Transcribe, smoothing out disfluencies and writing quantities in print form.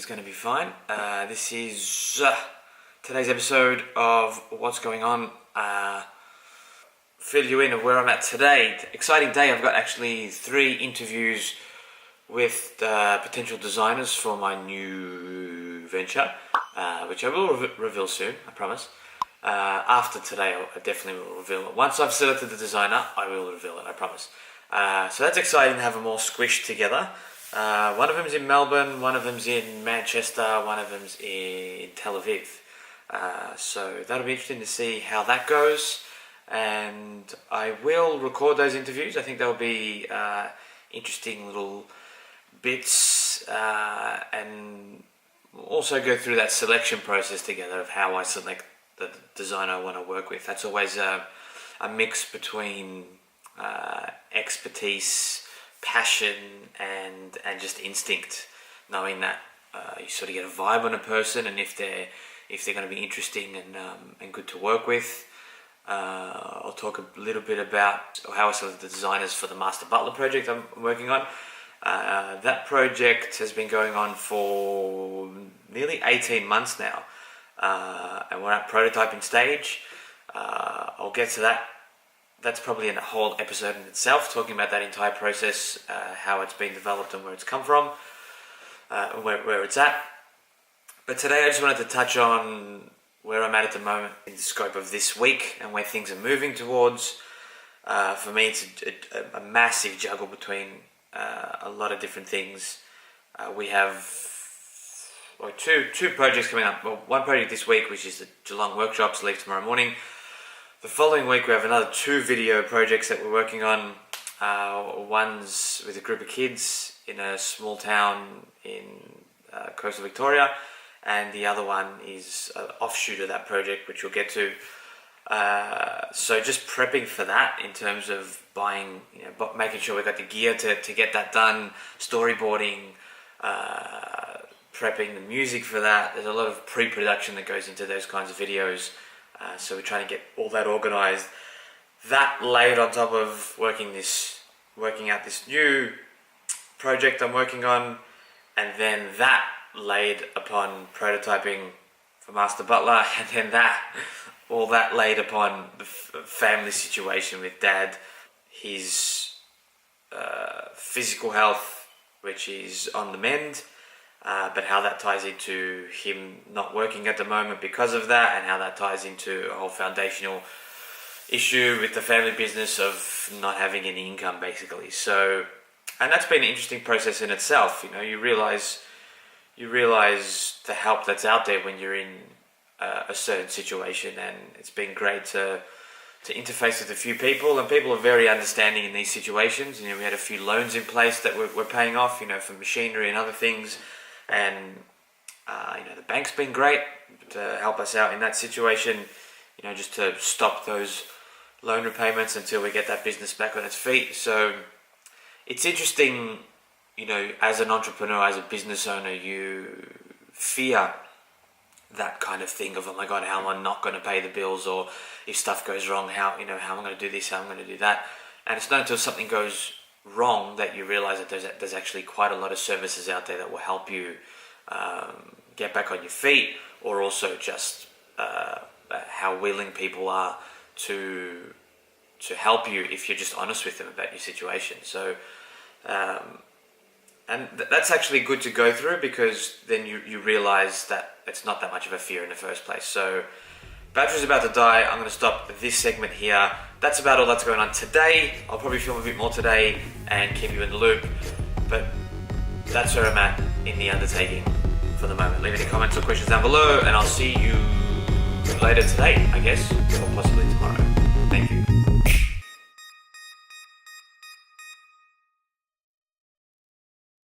is going to be fine. This is today's episode of What's Going On. Fill you in of where I'm at today. Exciting day. I've got actually 3 interviews with potential designers for my new venture, which I will reveal soon, I promise. After today, I definitely will reveal it. Once I've selected the designer, I will reveal it, I promise. So that's exciting to have them all squished together. One of them's in Melbourne, one of them's in Manchester, one of them's in Tel Aviv. So that'll be interesting to see how that goes. And I will record those interviews. I think they'll be interesting little bits, and also go through that selection process together of how I select the designer I want to work with. That's always a mix between expertise, passion, and just instinct, knowing that you sort of get a vibe on a person, and if they're going to be interesting and good to work with. I'll talk a little bit about how I selected the designers for the Master Butler project I'm working on. That project has been going on for nearly 18 months now, and we're at prototyping stage. I'll get to that. That's probably in a whole episode in itself, talking about that entire process, how it's been developed and where it's come from, where it's at. But today I just wanted to touch on where I'm at the moment in the scope of this week and where things are moving towards. For me, it's a massive juggle between a lot of different things. We have two projects coming up. Well, one project this week, which is the Geelong workshops, leave tomorrow morning. The following week we have another 2 video projects that we're working on. One's with a group of kids in a small town in coastal Victoria, and the other one is an offshoot of that project, which we'll get to. So just prepping for that in terms of buying, making sure we got the gear to get that done, storyboarding, prepping the music for that. There's a lot of pre-production that goes into those kinds of videos. So we're trying to get all that organised. That laid on top of working out this new project I'm working on, and then that laid upon prototyping for Master Butler, and then all that laid upon the family situation with Dad, his physical health, which is on the mend. But how that ties into him not working at the moment because of that, and how that ties into a whole foundational issue with the family business of not having any income, basically. So, and that's been an interesting process in itself. You realize the help that's out there when you're in a certain situation, and it's been great to interface with a few people, and people are very understanding in these situations. We had a few loans in place that we're paying off, for machinery and other things. And the bank's been great to help us out in that situation, just to stop those loan repayments until we get that business back on its feet. So it's interesting, as an entrepreneur, as a business owner, you fear that kind of thing of, oh my God, how am I not going to pay the bills? Or if stuff goes wrong, how am I going to do this, how am I going to do that? And it's not until something goes wrong that you realize that there's actually quite a lot of services out there that will help you get back on your feet, or also just how willing people are to help you if you're just honest with them about your situation. So and that's actually good to go through, because then you realize that it's not that much of a fear in the first place. So battery's about to die. I'm going to stop this segment here. That's about all that's going on today. I'll probably film a bit more today and keep you in the loop. But that's where I'm at in the undertaking for the moment. Leave any comments or questions down below, and I'll see you later today, I guess, or possibly tomorrow. Thank you.